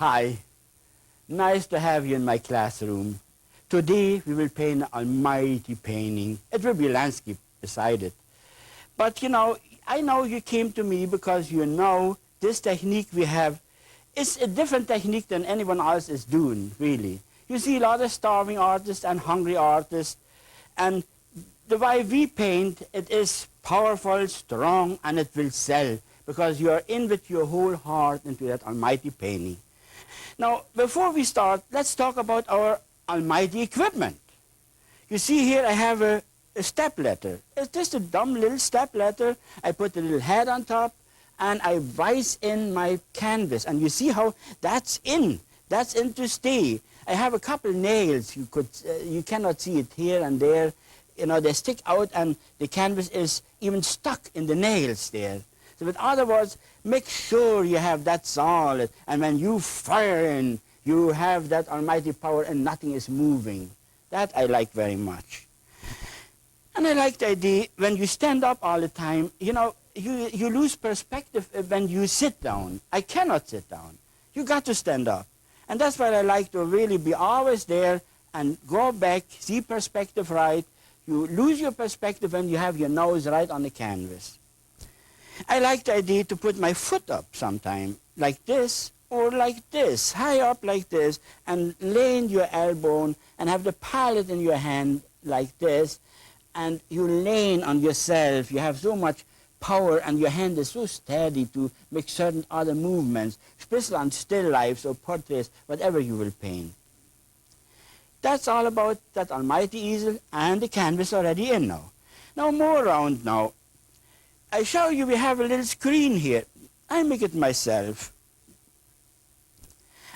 Hi, nice to have you in my classroom. Today we will paint an almighty painting. It will be landscape beside it. But you know, I know you came to me because you know this technique we have is a different technique than anyone else is doing, really. You see a lot of starving artists and hungry artists, and the way we paint, it is powerful, strong, and it will sell because you are in with your whole heart into that almighty painting. Now, before we start, let's talk about our almighty equipment. You see here I have a step ladder. It's just a dumb little step ladder. I put a little head on top and I vise in my canvas. And you see how that's in. That's in to stay. I have a couple nails. You cannot see it here and there. You know, they stick out and the canvas is even stuck in the nails there. So in other words, make sure you have that solid, and when you fire in, you have that almighty power and nothing is moving. That I like very much. And I like the idea when you stand up all the time, you know, you lose perspective when you sit down. I cannot sit down. You got to stand up. And that's why I like to really be always there and go back, see perspective right. You lose your perspective when you have your nose right on the canvas. I like the idea to put my foot up sometime, like this, or like this, high up like this, and lay in your elbow and have the palette in your hand like this, and you lean on yourself. You have so much power, and your hand is so steady to make certain other movements, especially on still lifes or portraits, whatever you will paint. That's all about that almighty easel and the canvas already in now. Now more around now. I show you we have a little screen here. I make it myself.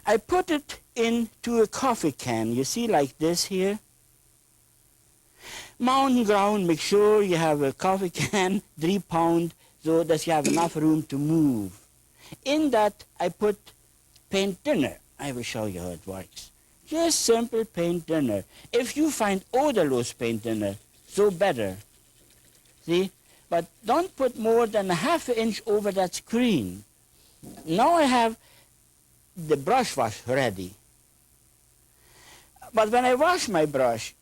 I put it into a coffee can. You see like this here. Mountain ground, make sure you have a coffee can, 3 pound, so that you have enough room to move. In that I put paint thinner. I will show you how it works. Just simple paint thinner. If you find odorless paint thinner, so better. See? But don't put more than a ½ inch over that screen. Now I have the brush wash ready. But when I wash my brush,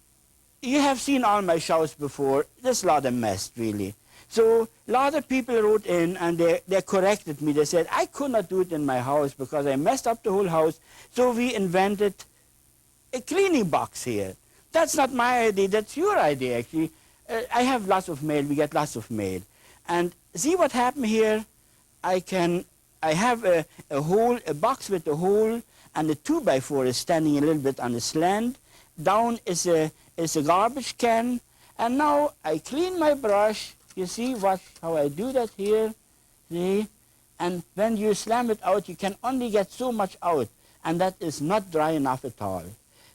you have seen all my shows before, there's a lot of mess really. So a lot of people wrote in and they corrected me. They said, I could not do it in my house because I messed up the whole house. So we invented a cleaning box here. That's not my idea, that's your idea actually. I have lots of mail, we get lots of mail. And see what happened here? I have a box with a hole, and the 2x4 is standing a little bit on the slant. Down is a garbage can. And now I clean my brush. You see how I do that here? See? And when you slam it out, you can only get so much out. And that is not dry enough at all.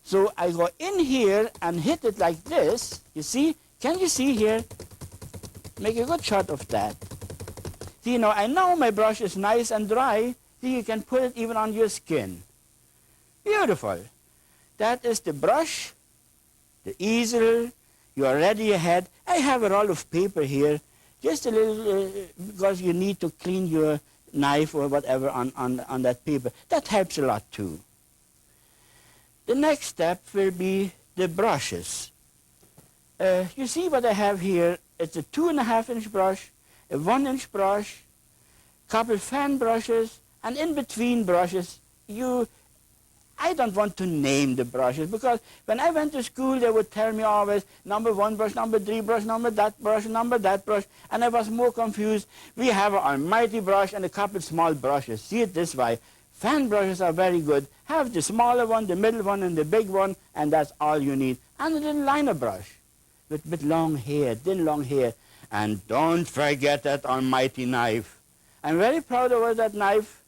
So I go in here and hit it like this. You see? Can you see here? Make a good shot of that. See, now I know my brush is nice and dry. See, you can put it even on your skin. Beautiful. That is the brush, the easel. You are ready ahead. I have a roll of paper here, just a little, because you need to clean your knife or whatever on that paper. That helps a lot too. The next step will be the brushes. You see what I have here? It's a 2½ inch brush, a 1 inch brush, couple fan brushes, and in between brushes, I don't want to name the brushes because when I went to school, they would tell me always number 1 brush, number 3 brush, number that brush, number that brush, and I was more confused. We have an almighty brush and a couple small brushes. See it this way. Fan brushes are very good. Have the smaller one, the middle one, and the big one, and that's all you need. And a little liner brush. With long hair, thin long hair. And don't forget that almighty knife. I'm very proud of that knife.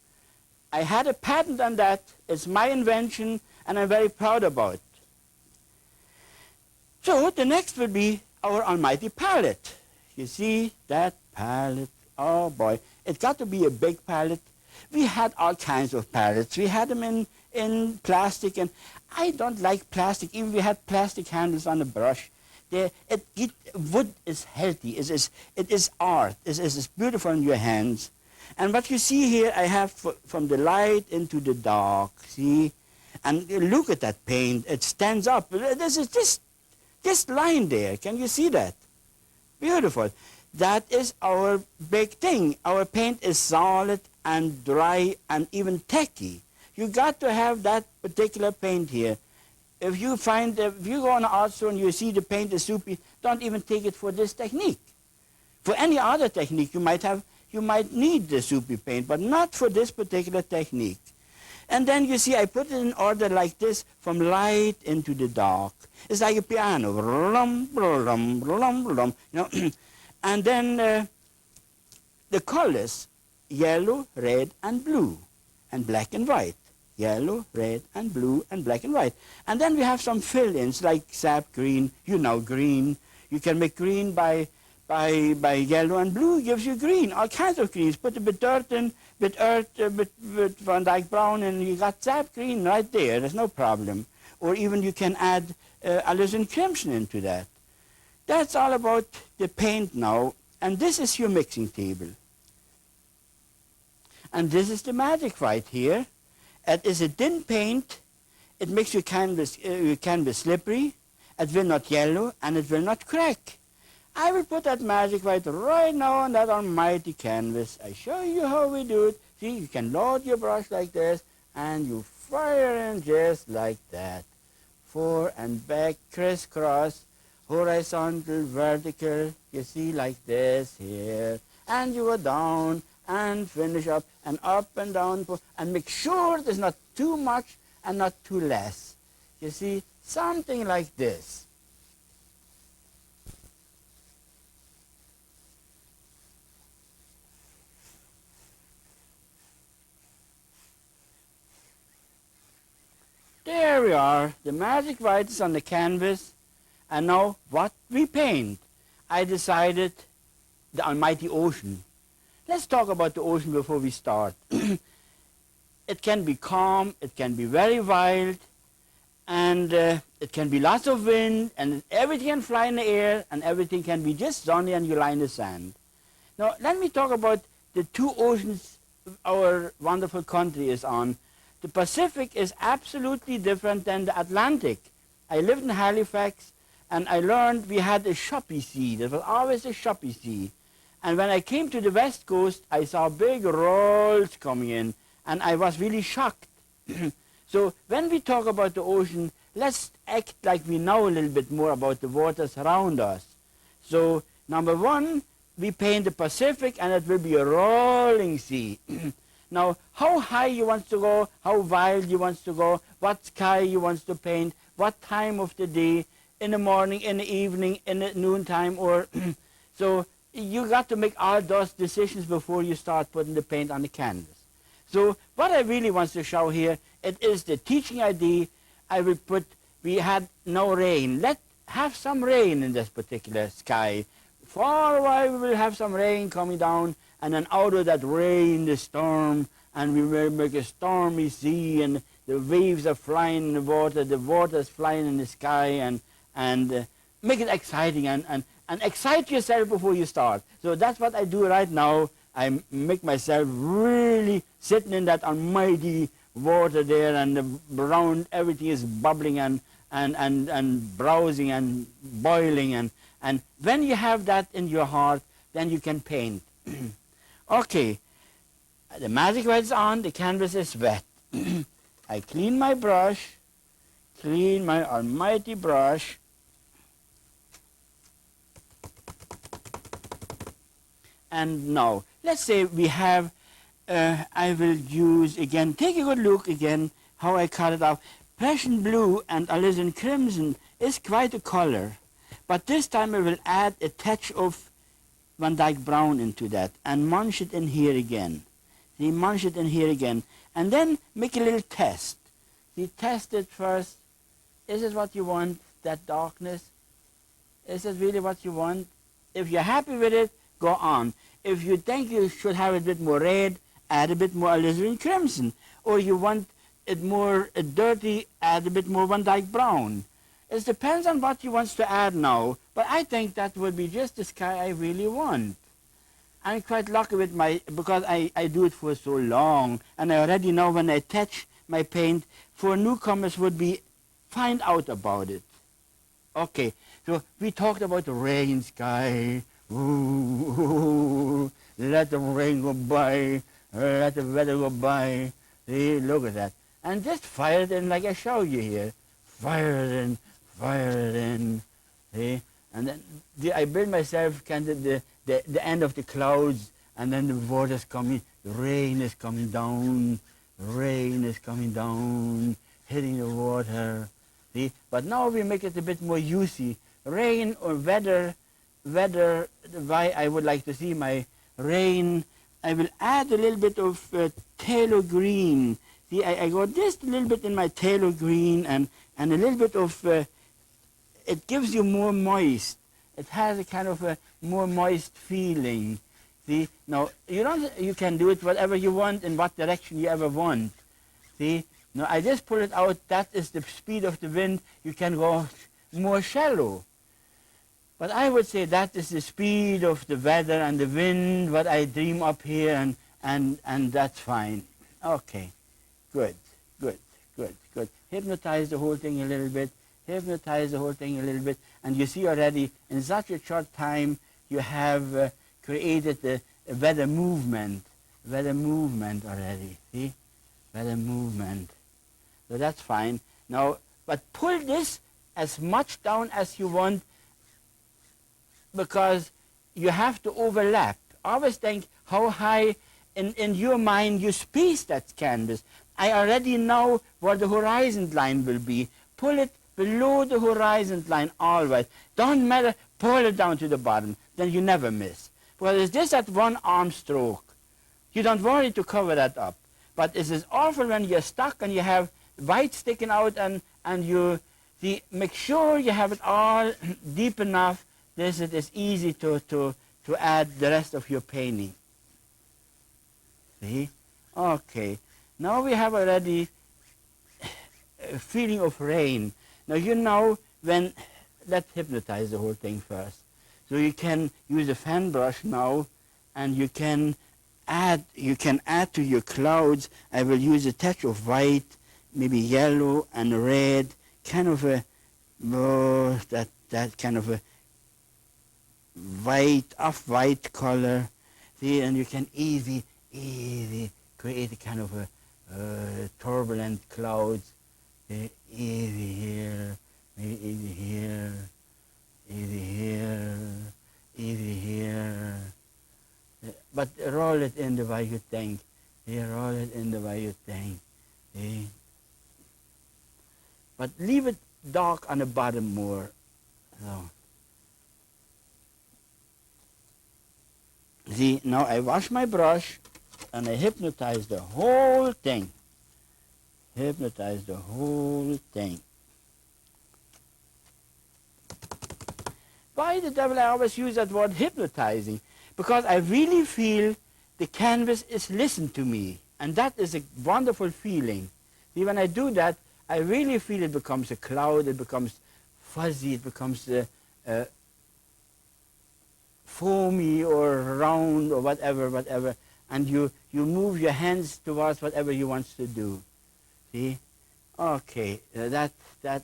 I had a patent on that. It's my invention, and I'm very proud about it. So the next will be our almighty palette. You see that palette? Oh boy, it's got to be a big palette. We had all kinds of palettes. We had them in plastic, and I don't like plastic. Even we had plastic handles on the brush. Wood is healthy. It is art. It is beautiful in your hands. And what you see here, I have from the light into the dark, see? And look at that paint, it stands up. This is this line there, can you see that? Beautiful. That is our big thing. Our paint is solid and dry and even tacky. You got to have that particular paint here. If you go on an art store and you see the paint is soupy, don't even take it for this technique. For any other technique, you might need the soupy paint, but not for this particular technique. And then you see, I put it in order like this, from light into the dark. It's like a piano, you know. And then the colors, yellow, red, and blue, and black and white. Yellow, red, and blue, and black and white. And then we have some fill-ins like sap green, green. You can make green by yellow, and blue gives you green, all kinds of greens. Put a bit dirt in, bit earth, bit Van Dyke brown, and you got sap green right there. There's no problem. Or even you can add alizarin crimson into that. That's all about the paint now. And this is your mixing table. And this is the magic white here. It is a thin paint. It makes your canvas slippery. It will not yellow, and it will not crack. I will put that magic white right now on that almighty canvas. I show you how we do it. See, you can load your brush like this, and you fire in just like that. Fore and back, crisscross, horizontal, vertical. You see, like this here. And you go down and finish up and down, and make sure there's not too much and not too less. You see, something like this. There we are. The magic white is on the canvas. And now what we paint? I decided the almighty ocean. Let's talk about the ocean before we start. It can be calm, it can be very wild, and it can be lots of wind, and everything can fly in the air, and everything can be just sunny and you lie in the sand. Now, let me talk about the two oceans our wonderful country is on. The Pacific is absolutely different than the Atlantic. I lived in Halifax, and I learned we had a shoppy sea. There was always a shoppy sea. And when I came to the West Coast, I saw big rolls coming in, and I was really shocked. So when we talk about the ocean, let's act like we know a little bit more about the waters around us. So number one, we paint the Pacific, and it will be a rolling sea. Now, how high you want to go, how wild you want to go, what sky you want to paint, what time of the day, in the morning, in the evening, in the noontime, or so you got to make all those decisions before you start putting the paint on the canvas. So what I really want to show here, it is the teaching idea. We had no rain. Let's have some rain in this particular sky. For a while we will have some rain coming down, and then out of that rain, the storm, and we will make a stormy sea, and the waves are flying in the water is flying in the sky, and make it exciting, and excite yourself before you start. So that's what I do right now. I make myself really sitting in that almighty water there, and around everything is bubbling and browsing and boiling, and when you have that in your heart, then you can paint. Okay, the magic white is on, the canvas is wet. I clean my brush, clean my almighty brush, and now let's say we have, I will use again, take a good look again how I cut it off. Prussian blue and alizarin crimson is quite a color, but this time I will add a touch of Van Dyke brown into that and munch it in here again. See, munch it in here again, and then make a little test. See, test it first. Is it what you want, that darkness? Is it really what you want? If you're happy with it, go on. If you think you should have a bit more red, add a bit more alizarin crimson. Or you want it more dirty, add a bit more Van Dyke brown. It depends on what you want to add now, but I think that would be just the sky I really want. I'm quite lucky with because I do it for so long, and I already know when I touch my paint, for newcomers would be find out about it. Okay, so we talked about the rain sky. Ooh, let the rain go by, let the weather go by. See, look at that. And just fire it in like I show you here. Fire it in, fire it in. See? And then I build myself kind of the end of the clouds, and then the water's coming, the rain is coming down, rain is coming down, hitting the water. See? But now we make it a bit more juicy. Rain or weather, why I would like to see my rain, I will add a little bit of phthalo green. See, I got just a little bit in my phthalo green and a little bit of, it gives you more moist. It has a kind of a more moist feeling. See, now you can do it whatever you want in what direction you ever want. See, now I just pull it out. That is the speed of the wind. You can go more shallow. But I would say that is the speed of the weather and the wind, what I dream up here, and that's fine. Okay, good. Hypnotize the whole thing a little bit. Hypnotize the whole thing a little bit. And you see already, in such a short time, you have created the weather movement already. See? Weather movement. So that's fine. Now, but pull this as much down as you want, because you have to overlap. Always think how high in your mind you space that canvas. I already know what the horizon line will be. Pull it below the horizon line always. Don't matter, pull it down to the bottom. Then you never miss. Because it's just that one arm stroke. You don't want it to cover that up. But it is awful when you're stuck and you have white sticking out and you make sure you have it all deep enough. This it is easy to add the rest of your painting. See? Okay. Now we have already a feeling of rain. Now you know when, let's hypnotize the whole thing first. So you can use a fan brush now, and you can add to your clouds. I will use a touch of white, maybe yellow and red, kind of a that kind of a white, off-white color. See, and you can easy create a kind of a turbulent clouds. Easy here, maybe easy here, easy here, easy here. But roll it in the way you think. Roll it in the way you think. See? But leave it dark on the bottom more. So. See, now I wash my brush and I hypnotize the whole thing. Hypnotize the whole thing. Why the devil I always use that word hypnotizing? Because I really feel the canvas is listening to me. And that is a wonderful feeling. See, when I do that, I really feel it becomes a cloud, it becomes fuzzy, it becomes foamy or round or whatever. And you move your hands towards whatever you want to do. See? Okay, that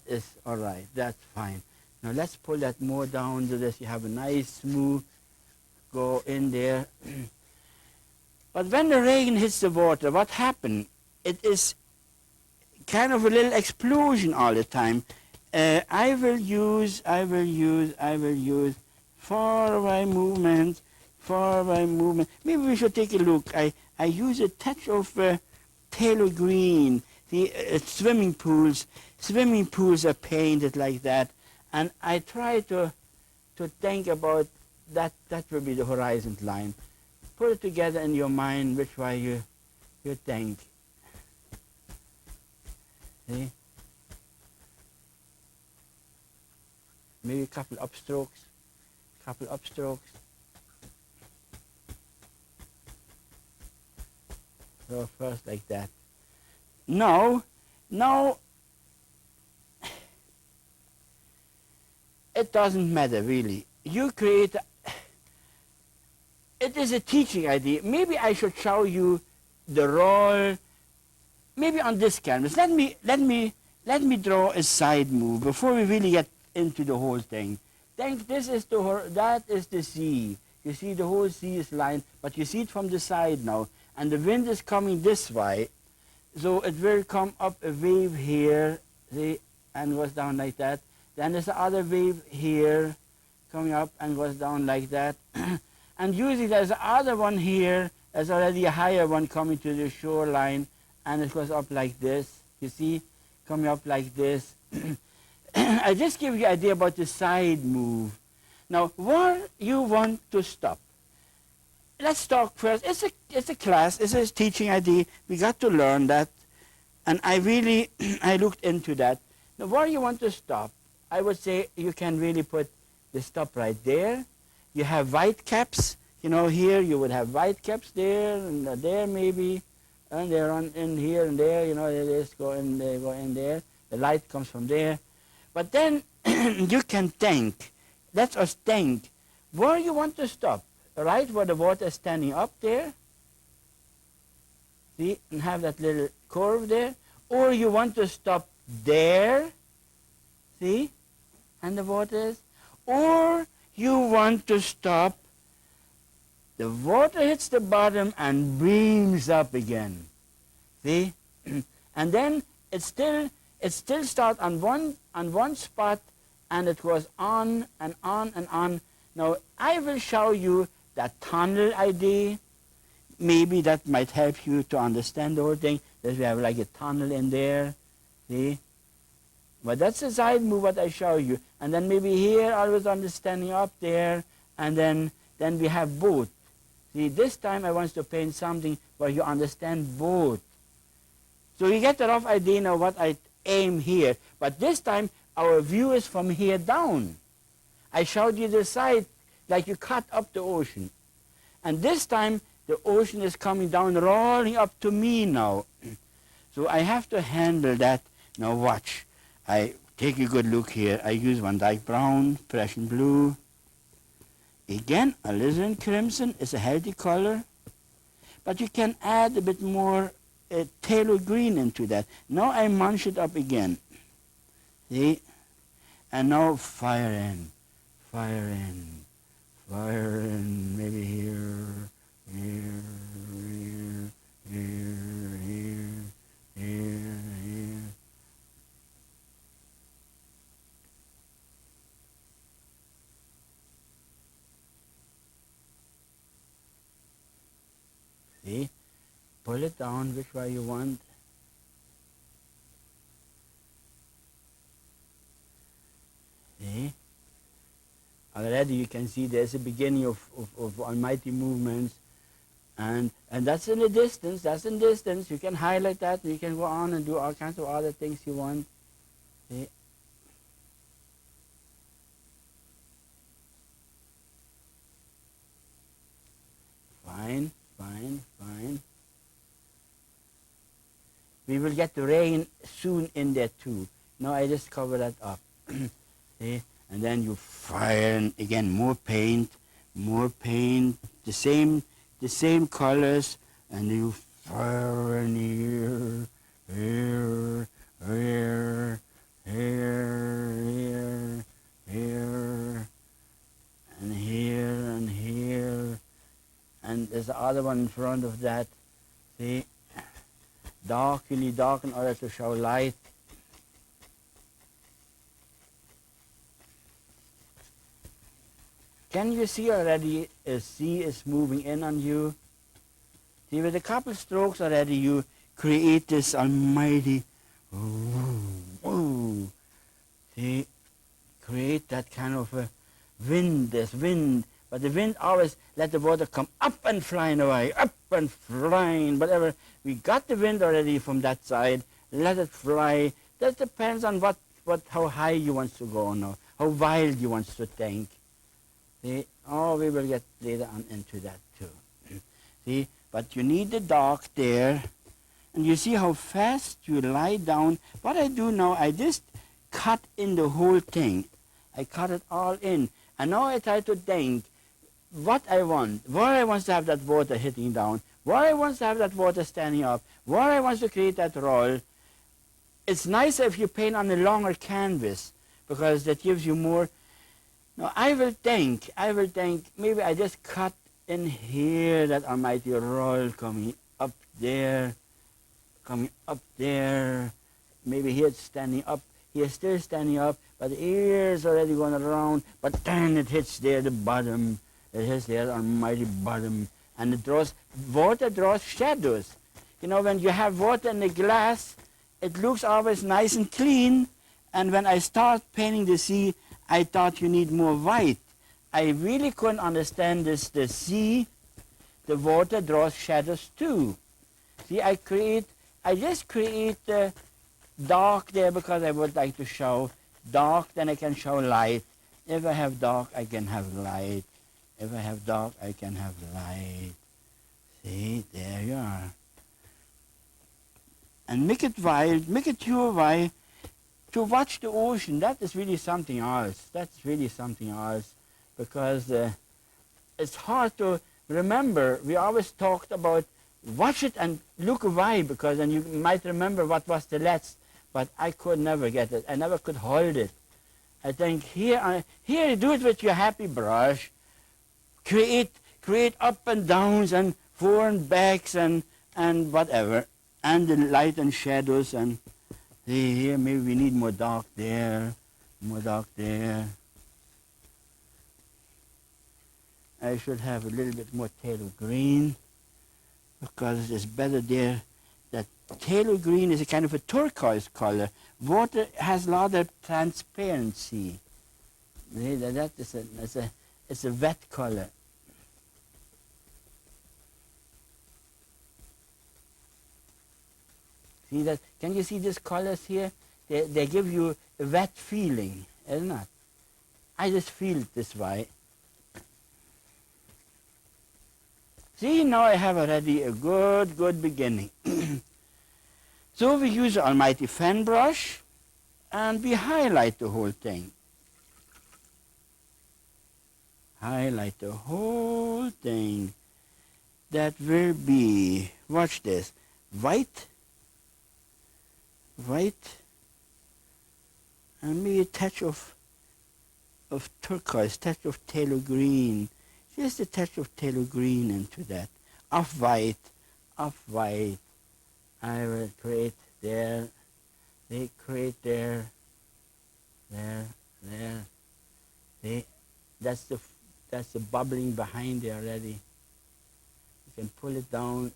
is all right. That's fine. Now let's pull that more down so that you have a nice smooth go in there. But when the rain hits the water, what happens? It is kind of a little explosion all the time. I will use far away movement. Maybe we should take a look. I use a touch of phthalo green. The swimming pools are painted like that, and I try to think about that. That will be the horizon line. Put it together in your mind which way you think. See? Maybe a couple upstrokes. So first like that. Now, it doesn't matter really. You create, it is a teaching idea. Maybe I should show you the roll, maybe on this canvas. Let me draw a side move before we really get into the whole thing. Think this is that is the sea. You see the whole sea is lined, but you see it from the side now, and the wind is coming this way, so it will come up a wave here, see, and goes down like that. Then there's the other wave here, coming up and goes down like that. And usually there's another one here, there's already a higher one coming to the shoreline, and it goes up like this, you see, coming up like this. I just give you an idea about the side move. Now, where you want to stop? Let's talk first. It's a class, it's a teaching idea. We got to learn that, and I looked into that. Now, where you want to stop, I would say you can really put the stop right there. You have white caps, you know, here you would have white caps there, and there maybe, and they're in here and there, you know, they just go in there. The light comes from there. But then you can think, let us think, where you want to stop, right where the water is standing up there, see, and have that little curve there, or you want to stop there, see, and the water is, or you want to stop, the water hits the bottom and brings up again, see, and then it still starts on one spot, and it goes on and on and on. Now I will show you that tunnel idea. Maybe that might help you to understand the whole thing. That we have like a tunnel in there, see. But that's the side move what I show you. And then maybe here always understanding up there, and then we have both. See, this time I want to paint something where you understand both. So you get a rough idea now what I aim here. But this time our view is from here down. I showed you the side like you cut up the ocean. And this time the ocean is coming down, rolling up to me now. So I have to handle that. Now watch. I take a good look here. I use Van Dyke Brown, Prussian Blue. Again, alizarin crimson is a healthy color. But you can add a bit more phthalo green into that. Now I munch it up again. See? And now fire in, maybe here, here. See? Pull it down which way you want. See? Already you can see there's a beginning of almighty movements, and that's in the distance, You can highlight that, and you can go on and do all kinds of other things you want. See? Fine. We will get the rain soon in there too. Now I just cover that up. See? And then you fire again, more paint, the same colors, and you fire in here, and here, and there's the other one in front of that. See, really dark in order to show light. Can you see already a sea is moving in on you? See, with a couple strokes already you create this almighty, see, create that kind of a wind, there's wind, but the wind always let the water come up and flying away, whatever. We got the wind already from that side, let it fly. That depends on how high you want to go now, how wild you want to think. See, we will get later on into that too. See, but you need the dark there, and you see how fast you lie down. What I do now, I just cut in the whole thing. I cut it all in, and now I try to think, what I want, where I want to have that water hitting down, where I want to have that water standing up, where I want to create that roll. It's nicer if you paint on a longer canvas because that gives you more. Now I will think, maybe I just cut in here that almighty roll coming up there, maybe here it's standing up, here still standing up, but the ear's already going around, but then it hits there, the bottom, it hits there, almighty bottom, and it draws, water draws shadows. You know, when you have water in the glass, it looks always nice and clean, and when I start painting the sea, I thought you need more white. I really couldn't understand this, the sea, the water draws shadows too. See, I just create dark there because I would like to show dark, then I can show light. If I have dark, I can have light. If I have dark, I can have light. See, there you are. And make it wild, make it pure white. To watch the ocean, that is really something else. That's really something else. Because it's hard to remember. We always talked about watch it and look away, because then you might remember what was the last. But I could never get it. I never could hold it. I think here you do it with your happy brush. Create up and downs and fore and backs and whatever. And the light and shadows, and see here maybe we need more dark there, more dark there. I should have a little bit more phthalo green because it's better there. That phthalo green is a kind of a turquoise color. Water has a lot of transparency. That is it's a wet color. See that? Can you see these colors here? They give you a wet feeling, isn't it? I just feel it this way. See, now I have already a good beginning. So we use the almighty fan brush and we highlight the whole thing. Highlight the whole thing. That will be, watch this, white, and maybe a touch of turquoise, touch of phthalo green. Just a touch of phthalo green into that. Off-white. I will create there. They create there. See, that's the bubbling behind there already. You can pull it down.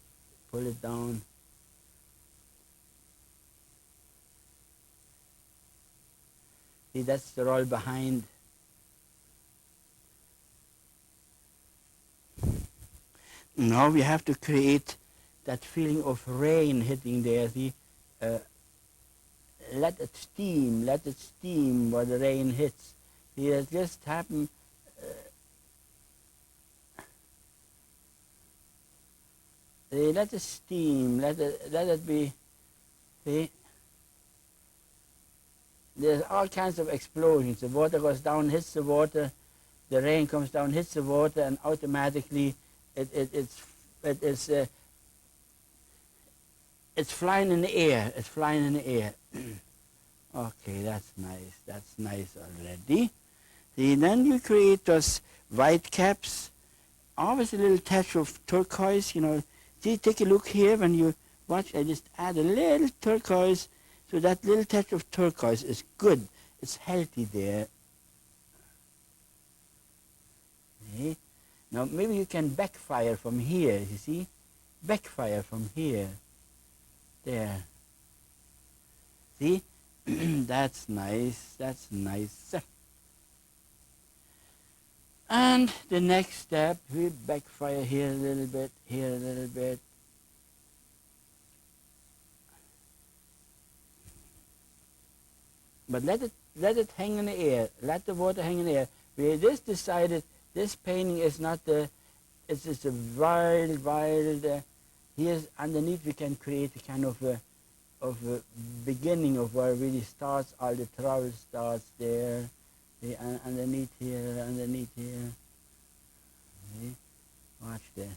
See, that's the roll behind. Now we have to create that feeling of rain hitting there. See, let it steam where the rain hits. See, it just happened. Let it steam. Let it be. See, there's all kinds of explosions. The water goes down, hits the water. The rain comes down, hits the water, and automatically it's flying in the air. It's flying in the air. Okay, that's nice. That's nice already. See, then you create those white caps. Always a little touch of turquoise. You know, see, take a look here when you watch. I just add a little turquoise. So that little touch of turquoise is good. It's healthy there. See? Now maybe you can backfire from here, you see? Backfire from here. There. See? That's nice. That's nice. And the next step, we backfire here a little bit, here a little bit. But let it hang in the air. Let the water hang in the air. We just decided this painting is not it's just a wild. Here's underneath we can create a kind of a beginning of where it really starts. All the travel starts there. Underneath here. See? Watch this.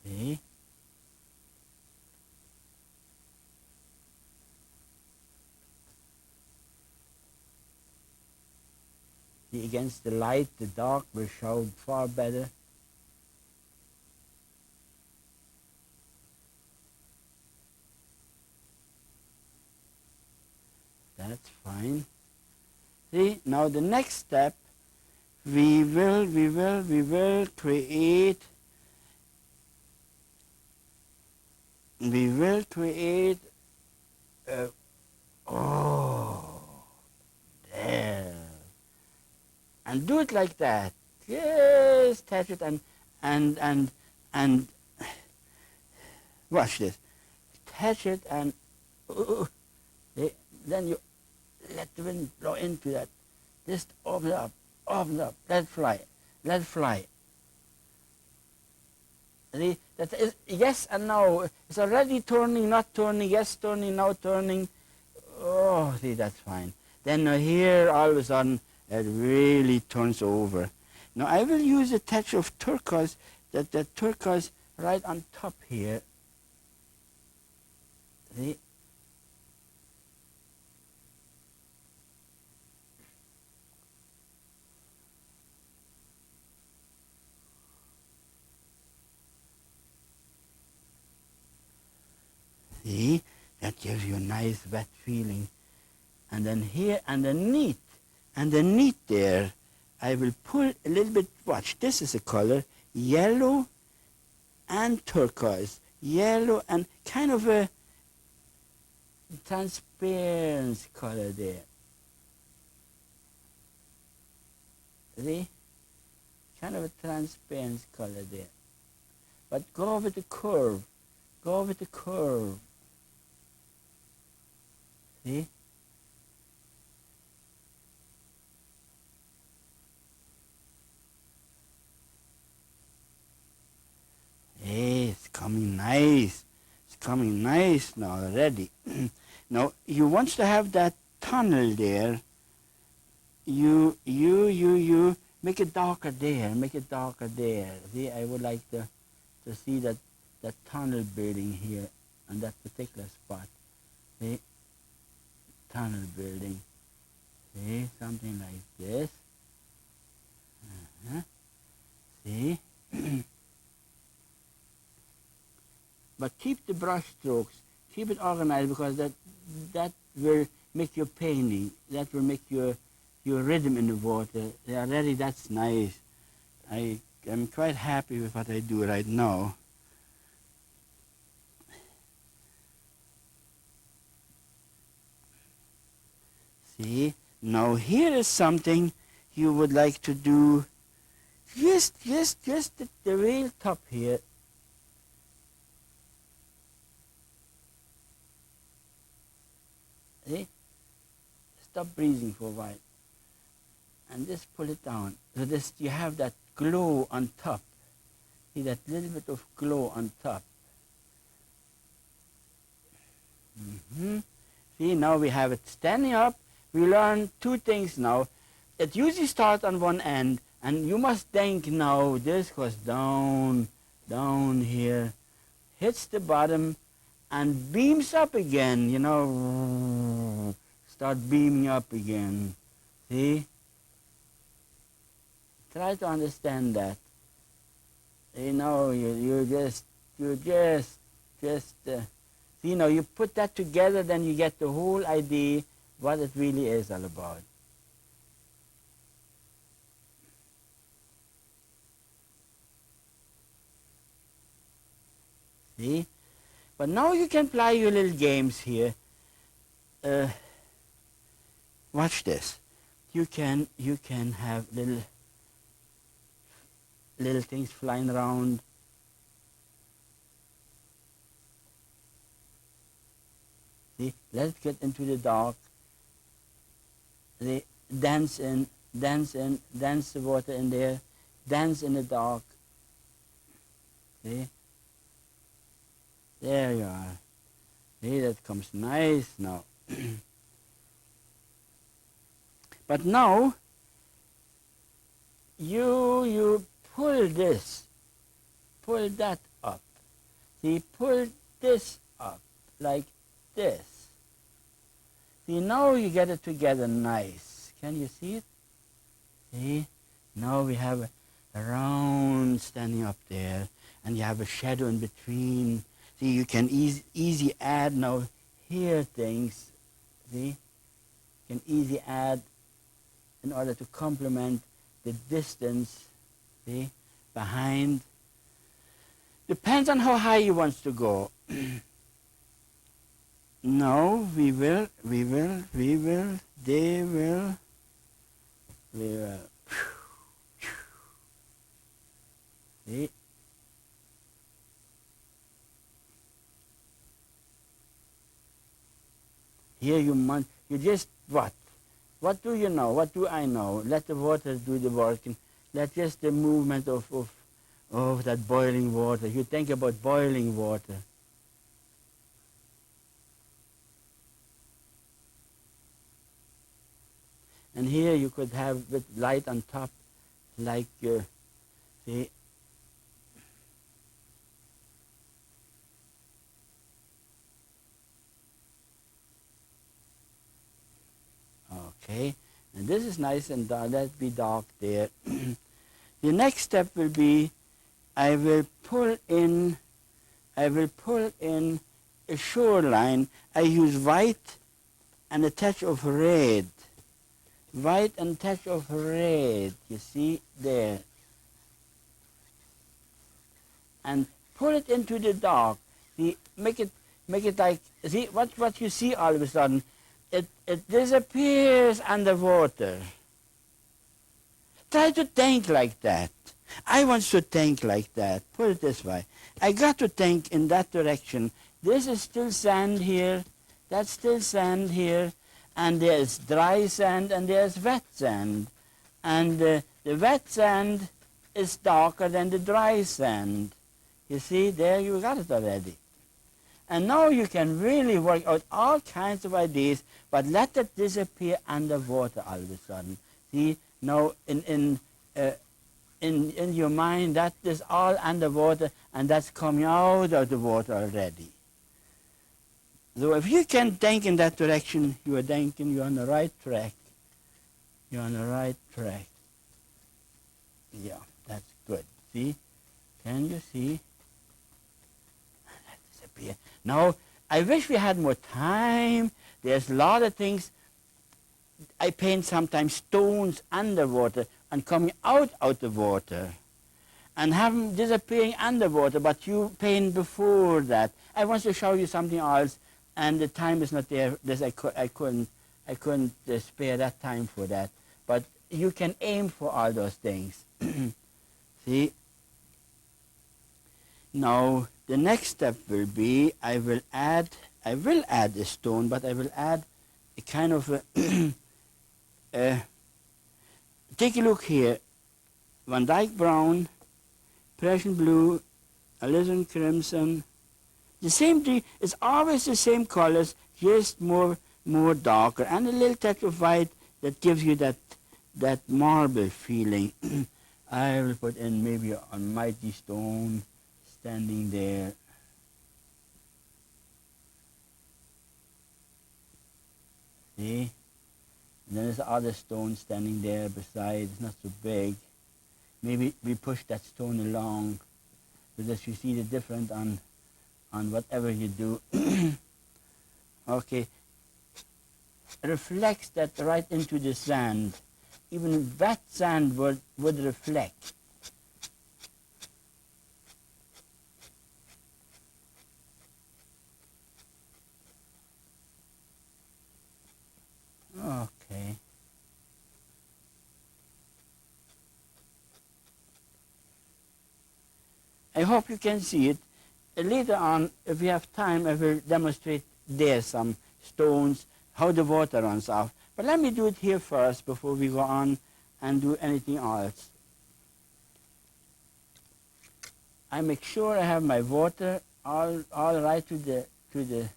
See? See, against the light, the dark will show far better. That's fine. See, now the next step, we will create oh, there. And do it like that. Just touch it and watch this. Touch it and then you let the wind blow into that. Just open it up, let it fly, let it fly. See, that is yes and no. It's already turning, not turning, yes turning, now turning. Oh, see, that's fine. Then here, all of a sudden, it really turns over. Now I will use a touch of turquoise, that turquoise right on top here. See? See? That gives you a nice wet feeling. And then here underneath there, I will pull a little bit, watch, this is a color, yellow and turquoise. Yellow and kind of a transparent color there. See? Kind of a transparent color there. But go with the curve. Go with the curve. See? Hey, it's coming nice. It's coming nice now already. Now, you want to have that tunnel there. You make it darker there. Make it darker there. See, I would like to see that tunnel building here on that particular spot. See? Tunnel building. See? Something like this. See? But keep the brush strokes. Keep it organized, because that will make your painting. That will make your rhythm in the water. Already that's nice. I am quite happy with what I do right now. See, now here is something you would like to do. Just the real top here. See? Stop breathing for a while. And just pull it down. So this, you have that glow on top. See that little bit of glow on top. See, now we have it standing up. We learn two things now. It usually starts on one end, and you must think now this goes down here, hits the bottom, and beams up again, you know, start beaming up again. See? Try to understand that. You know, you just you know, you put that together, then you get the whole idea what it really is all about. See? But now you can play your little games here. Watch this. You can have little things flying around. See? Let's get into the dark. They dance the water in there, dance in the dark. See? There you are. See, that comes nice now. But now, you pull this, pull that up. See, pull this up like this. See, now you get it together nice. Can you see it? See, now we have a round standing up there, and you have a shadow in between. See, you can easy add now here things. See, you can easy add in order to complement the distance, see, behind. Depends on how high you want to go. No, we will, they will. See? Here you just what? What do you know? What do I know? Let the water do the work. And let just the movement of that boiling water. You think about boiling water. And here you could have with light on top, like, see, okay, and this is nice and dark. Let it be dark there. The next step will be, I will pull in a shoreline. I use white and a touch of red. White and touch of red, you see there. And pull it into the dark. See, make it like, see what you see all of a sudden. It disappears underwater. Try to think like that. I want to think like that. Put it this way. I got to think in that direction. This is still sand here. That's still sand here. And there's dry sand and there's wet sand. And the wet sand is darker than the dry sand. You see, there you got it already. And now you can really work out all kinds of ideas, but let it disappear underwater all of a sudden. See, now in your mind, that is all underwater, and that's coming out of the water already. So if you can think in that direction, you are thinking you're on the right track. You're on the right track. Yeah, that's good. See? Can you see? That disappeared. Now, I wish we had more time. There's a lot of things. I paint sometimes stones underwater and coming out the water. And have them disappearing underwater, but you paint before that. I want to show you something else. And the time is not there. This I couldn't spare that time for that. But you can aim for all those things. See? Now the next step will be I will add a stone, but I will add a kind of a take a look here. Van Dyke brown, Prussian blue, alizarin crimson. The same thing, it's always the same colors, just more darker, and a little touch of white that gives you that marble feeling. I will put in maybe a mighty stone standing there. See? And then there's other stone standing there beside, it's not so big. Maybe we push that stone along, because you see the difference on whatever you do. Okay, reflects that right into the sand. Even wet sand would reflect. Okay. I hope you can see it. Later on, if we have time, I will demonstrate there some stones, how the water runs off. But let me do it here first before we go on and do anything else. I make sure I have my water all right to the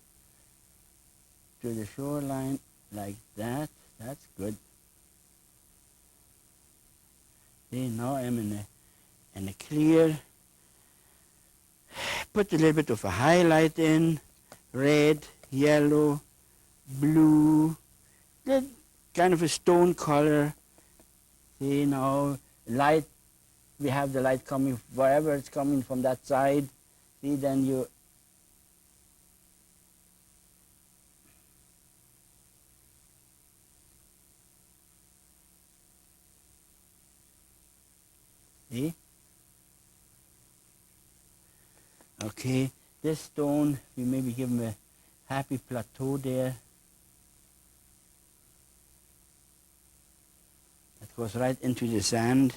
to the shoreline like that. That's good. See, now I'm in a clear. Put a little bit of a highlight in, red, yellow, blue, that kind of a stone color. See, now light, we have the light coming wherever it's coming from that side. See, then you see. Okay, this stone, we maybe give him a happy plateau there. That goes right into the sand.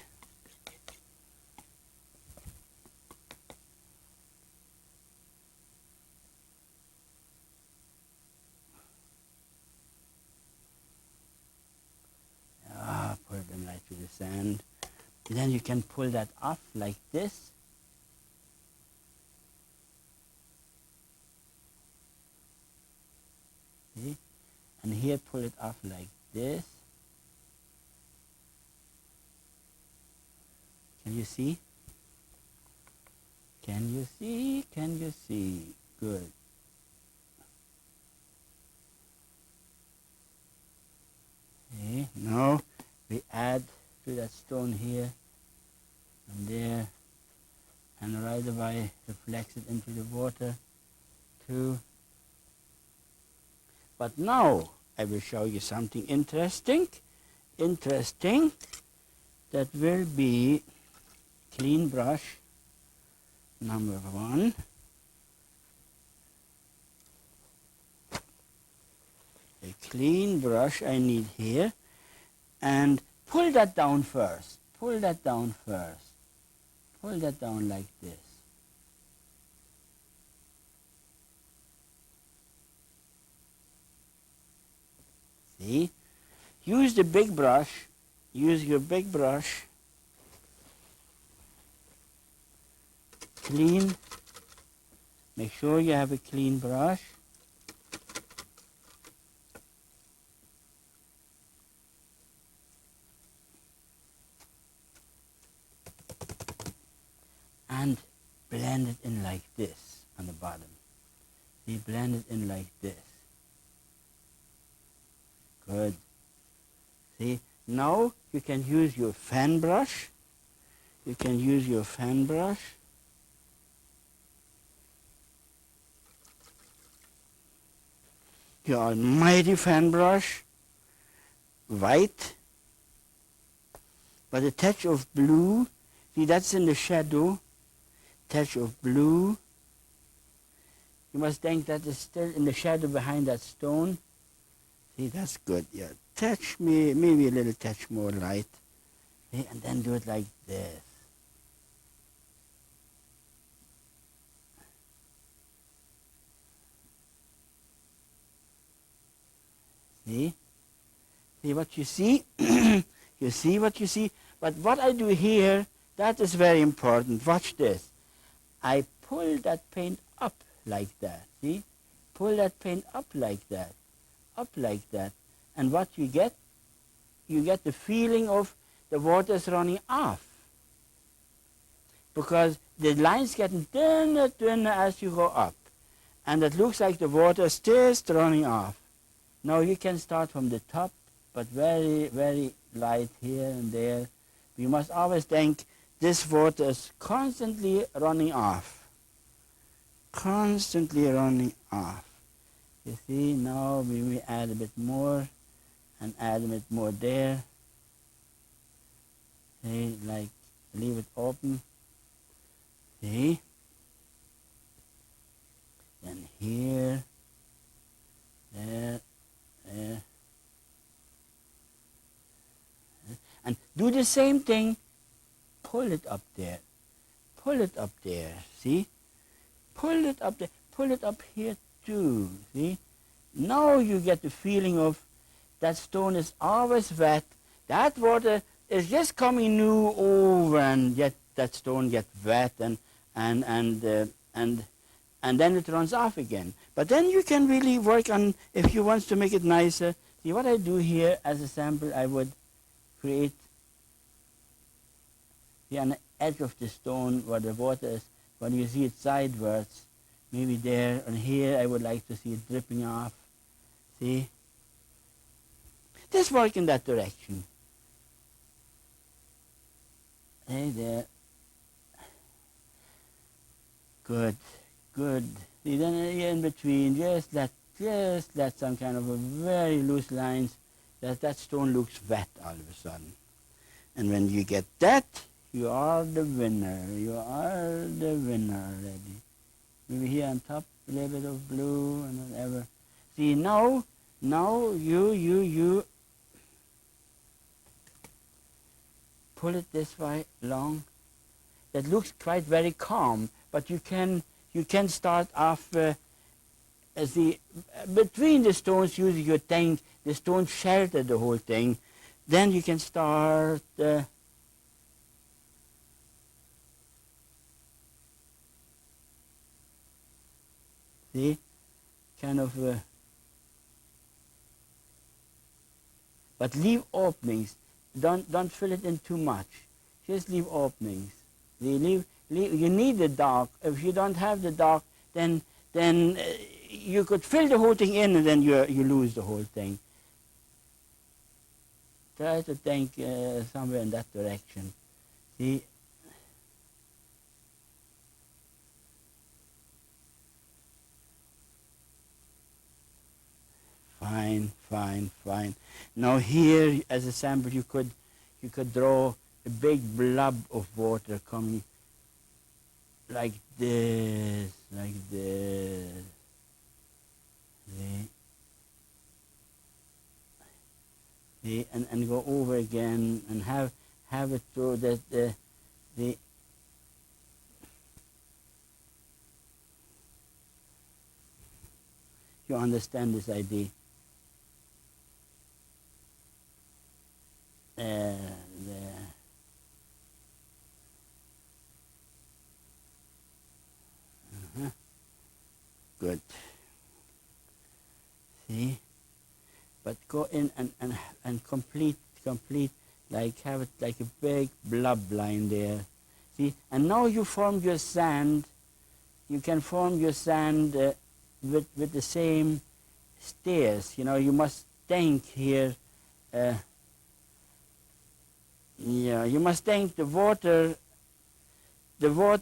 Put them right to the sand. And then you can pull that off like this. See? And here pull it off like this. Can you see? Can you see? Can you see? Good. Okay, now we add to that stone here and there, and right away reflects it into the water too. But now I will show you something interesting. That will be clean brush number 1. A clean brush I need here, and pull that down first. Pull that down first. Pull that down like this. See? Use the big brush. Use your big brush. Clean. Make sure you have a clean brush. And blend it in like this on the bottom. See, blend it in like this. Good. See, now you can use your fan brush. You can use your fan brush. Your almighty fan brush. White. But a touch of blue. See, that's in the shadow. Touch of blue. You must think that is still in the shadow behind that stone. See, that's good. Yeah, touch me, maybe a little touch more light. See, and then do it like this. See? See what you see? You see what you see? But what I do here, that is very important. Watch this. I pull that paint up like that, see? Pull that paint up like that, And what you get the feeling of the water is running off. Because the line's getting thinner as you go up. And it looks like the water is just running off. Now you can start from the top, but very, very light here and there. You must always think this water is constantly running off. Constantly running off. You see, now we will add a bit more and add a bit more there. See, like leave it open. See? Then here, there. And do the same thing. Pull it up there. Pull it up there. See? Pull it up there. Pull it up here too. See? Now you get the feeling of that stone is always wet. That water is just coming new over, and yet that stone gets wet, and and then it runs off again. But then you can really work on, if you want to make it nicer. See what I do here as a sample, I would create here on the edge of the stone where the water is, when you see it sidewards, maybe there, and here I would like to see it dripping off. See? Just work in that direction. Hey there. Good, good. See, then here in between, just let some kind of a very loose lines, that stone looks wet all of a sudden. And when you get that, you are the winner. You are the winner already. Maybe here on top, a little bit of blue and whatever. See, now you pull it this way long. That looks quite very calm, but you can start off between the stones. Usually you think the stones shelter the whole thing. Then you can start see, kind of but leave openings. Don't fill it in too much. Just leave openings. You need the dark. If you don't have the dark, then you could fill the whole thing in, and then you lose the whole thing. Try to think somewhere in that direction. See. Fine, fine, fine. Now here, as a sample, you could draw a big blob of water coming like this, like this. See, and go over again and have it so that you understand this idea. There. Good. See? But go in and complete, like have it like a big blob line there. See? And now you form your sand. You can form your sand with the same stairs. You know, you must think here. You must think the water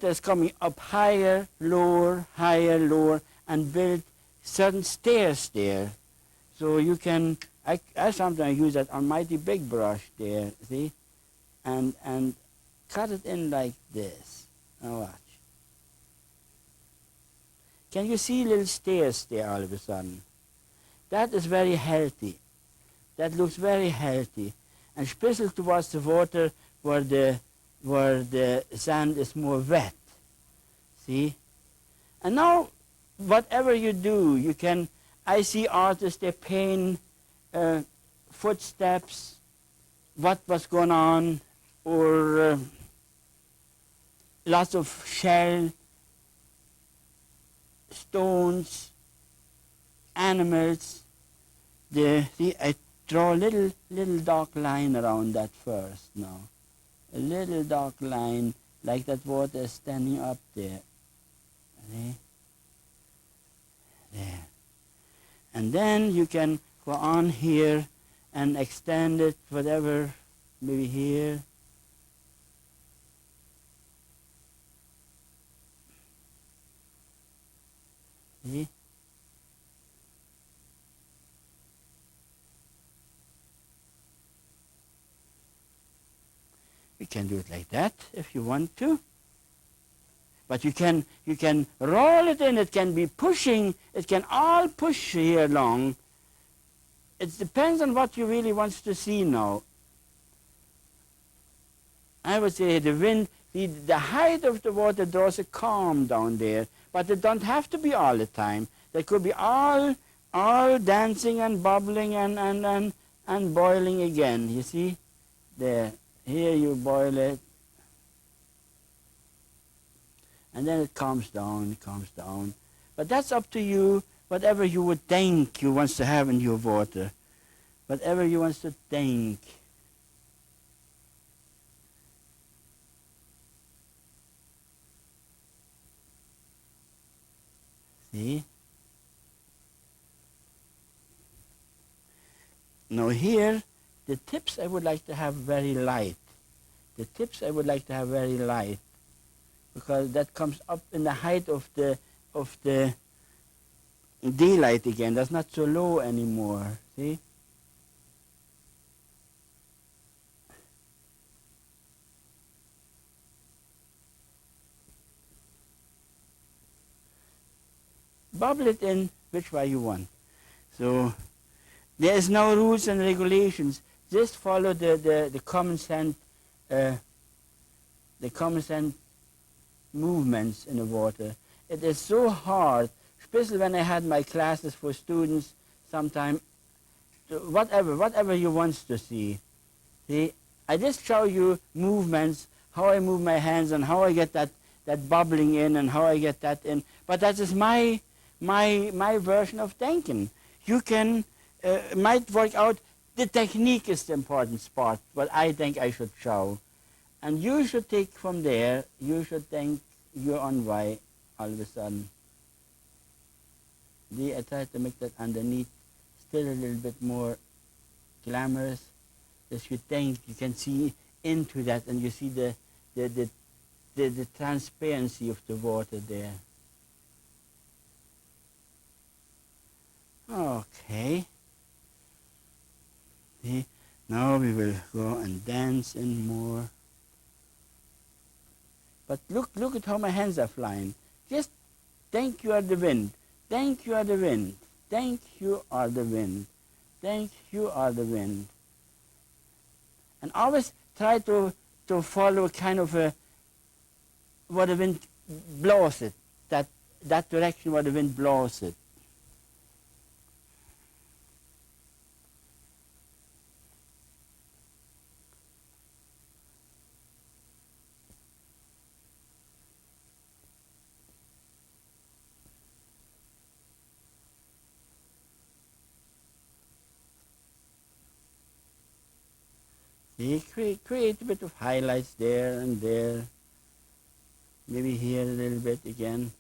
is coming up higher, lower, and build certain stairs there. So you can, I sometimes use that almighty big brush there, see? And cut it in like this. Now watch. Can you see little stairs there all of a sudden? That is very healthy. That looks very healthy. And especially towards the water where the sand is more wet. See? And now, whatever you do, you can, I see artists, they paint footsteps, what was going on, or lots of shell, stones, animals. See, I draw a little dark line around that first now. A little dark line, like that water is standing up there. See? There. And then you can go on here and extend it, whatever, maybe here. See? You can do it like that if you want to. But you can roll it in, it can be pushing, it can all push here along. It depends on what you really want to see now. I would say the wind, the height of the water draws a calm down there, but it don't have to be all the time. There could be all dancing and bubbling and boiling again, you see? There. Here you boil it, and then it calms down, But that's up to you, whatever you would think you want to have in your water. Whatever you want to think. See? Now here, the tips I would like to have very light. The tips I would like to have very light, because that comes up in the height of the daylight again. That's not so low anymore. See? Bubble it in which way you want. So there is no rules and regulations. Just follow the common sense movements in the water. It is so hard, especially when I had my classes for students sometime, whatever you want to see. See, I just show you movements, how I move my hands and how I get that bubbling in and how I get that in. But that is my version of thinking. You can, might work out, the technique is the important part, what I think I should show. And you should take from there, you should think you're on way all of a sudden. I try to make that underneath still a little bit more glamorous. As you think, you can see into that and you see the transparency of the water there. Okay. See? Now we will go and dance in more. But look at how my hands are flying. Just think you are the wind. Think you are the wind. Think you are the wind. Think you are the wind. And always try to follow kind of where the wind blows it. That direction where the wind blows it. See, create a bit of highlights there and there. Maybe here a little bit again.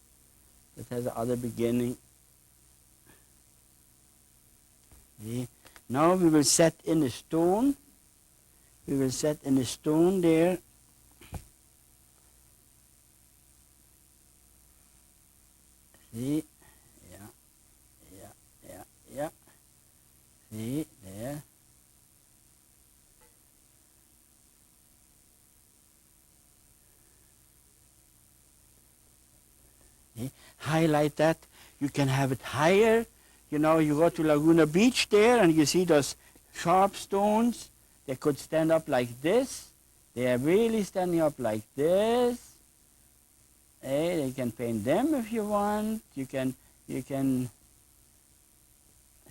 It has another beginning. See? Now we will set in a stone. We will set in a stone there. See? Yeah. See, there. Highlight that. You can have it higher. You know, you go to Laguna Beach there and you see those sharp stones. They could stand up like this. They are really standing up like this. Hey, you can paint them if you want. You can,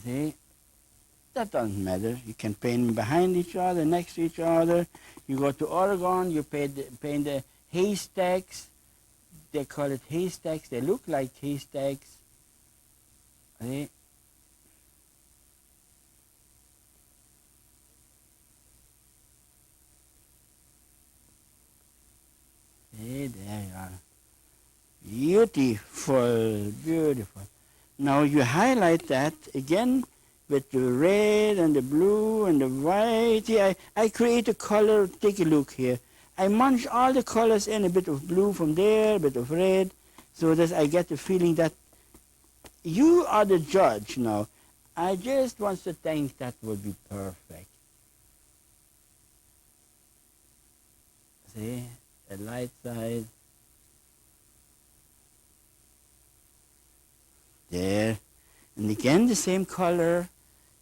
see, that doesn't matter. You can paint them behind each other, next to each other. You go to Oregon, you paint the haystacks. They call it haystacks. They look like haystacks. See? See, there you are. Beautiful, beautiful. Now you highlight that again with the red and the blue and the white. Here, I create a color. Take a look here. I munch all the colors in, a bit of blue from there, a bit of red, so that I get the feeling that you are the judge now. I just want to think that would be perfect. See, the light side. There. And again, the same color.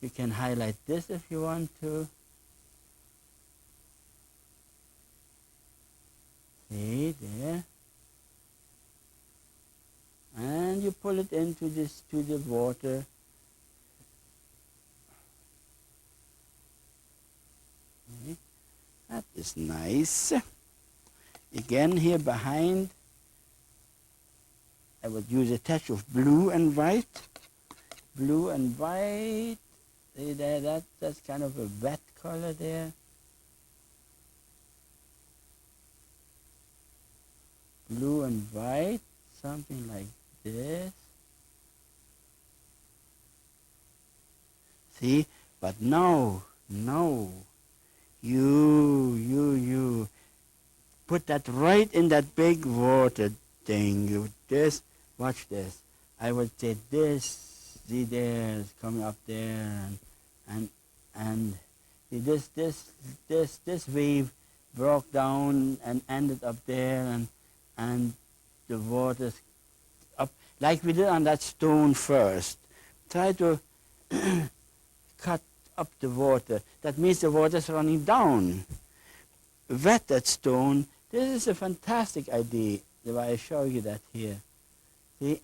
You can highlight this if you want to. See, there. And you pull it into this, to the water. See? That is nice. Again, here behind, I would use a touch of blue and white. Blue and white. See there, that's kind of a wet color there. Blue and white, something like this. See, but now, you put that right in that big water thing. Watch this. I would say this, see there, it's coming up there, and see this wave broke down and ended up there, and the water's up, like we did on that stone first. Try to cut up the water. That means the water's running down. Wet that stone. This is a fantastic idea, the way I show you that here. See?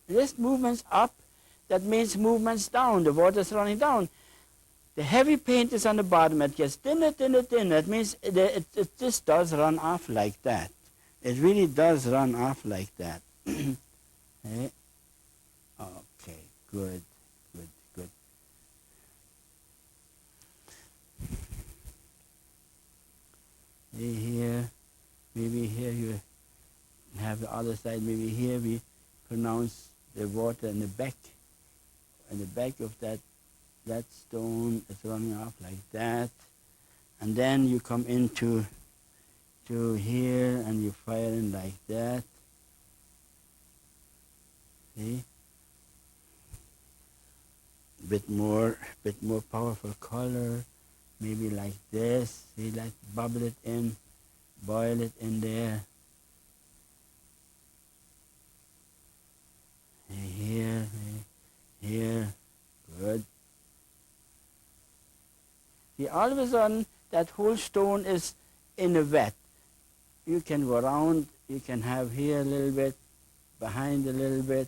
This movement's up, that means movement's down. The water's running down. The heavy paint is on the bottom. It gets thinner, thinner, thinner. That means it just does run off like that. It really does run off like that. Okay? Okay, good. See here, maybe here you have the other side. Maybe here we pronounce the water in the back of that stone. It's running off like that, and then you come into here and you fire in like that. See, bit more powerful color. Maybe like this. See, like bubble it in, boil it in there. Here, good. See, all of a sudden, that whole stone is in a wet. You can go around, you can have here a little bit, behind a little bit.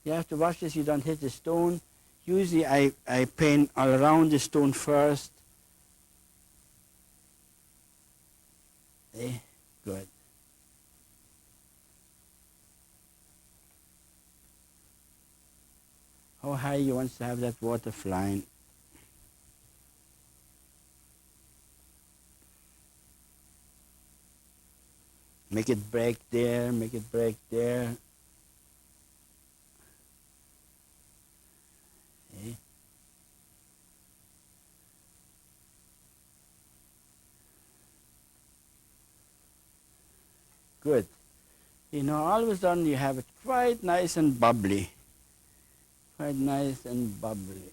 You have to watch this, you don't hit the stone. Usually I paint all around the stone first. Okay, good. How high you want to have that water flying? Make it break there, make it break there. Okay. Good. You know, all of a sudden you have it quite nice and bubbly. Quite nice and bubbly.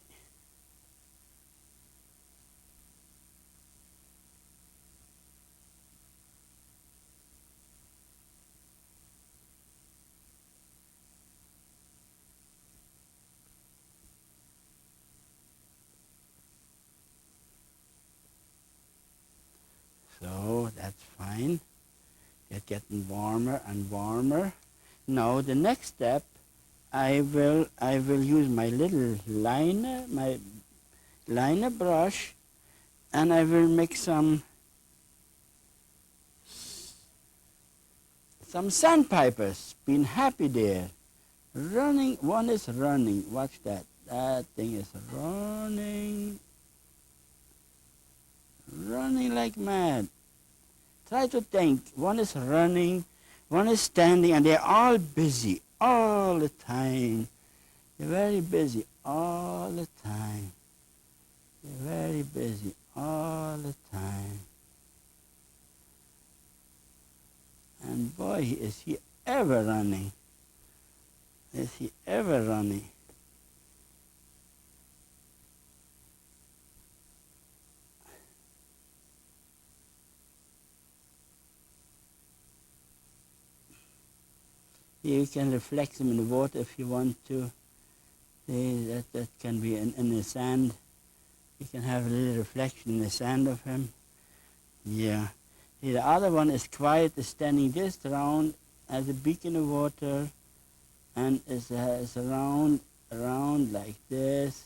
So that's fine. It's getting warmer and warmer. Now the next step, I will use my little liner, my liner brush, and I will make some sandpipers. Being happy there. Running, one is running. Watch that. That thing is running. Running like mad. Try to think. One is running, one is standing, and they're all busy all the time. They're very busy all the time. They're very busy all the time. And boy, is he ever running. Is he ever running. You can reflect them in the water if you want to. That can be in the sand. You can have a little reflection in the sand of him. Yeah. See, the other one is quiet, is standing just around as a beak in the water, and is around like this.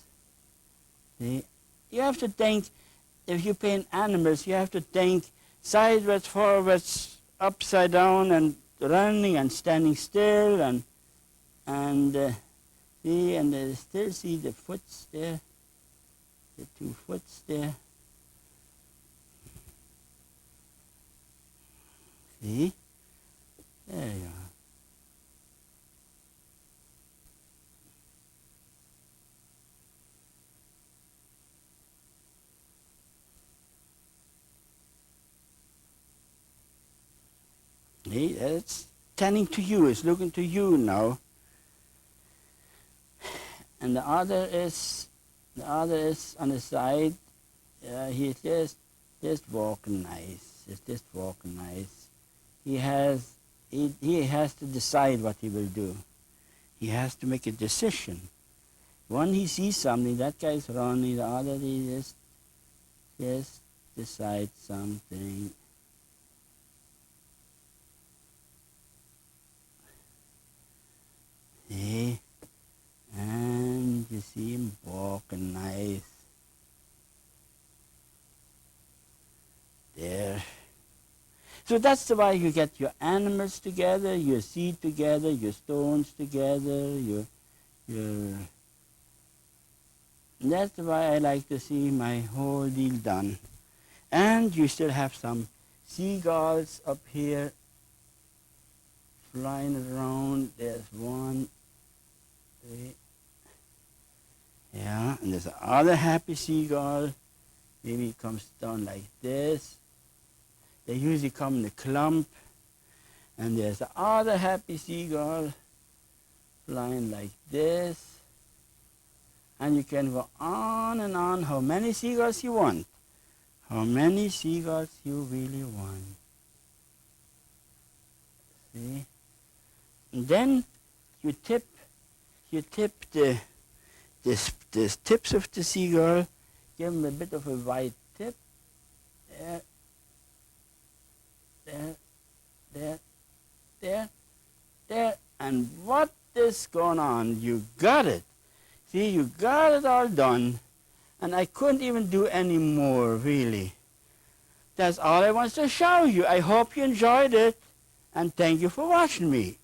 See? You have to think, if you paint animals, you have to think sideways, forwards, upside down, and running and standing still, and see, and they still see the foots there, the 2 foots there. See? There you are. See, it's turning to you, it's looking to you now. And the other is on the side. He's just walking nice. He's just walking nice. He has to decide what he will do. He has to make a decision. When he sees something, that guy's running. The other he just decides something. See? And you see him walking nice. There. So that's the way you get your animals together, your seed together, your stones together, that's why I like to see my whole deal done. And you still have some seagulls up here flying around. There's one. Yeah, and there's another happy seagull. Maybe it comes down like this. They usually come in a clump. And there's the other happy seagull flying like this. And you can go on and on how many seagulls you want. How many seagulls you really want. See? And then you tip the tips of the seagull, give them a bit of a white tip. There, there, there, there, there. And what is going on? You got it. See, you got it all done. And I couldn't even do any more, really. That's all I want to show you. I hope you enjoyed it. And thank you for watching me.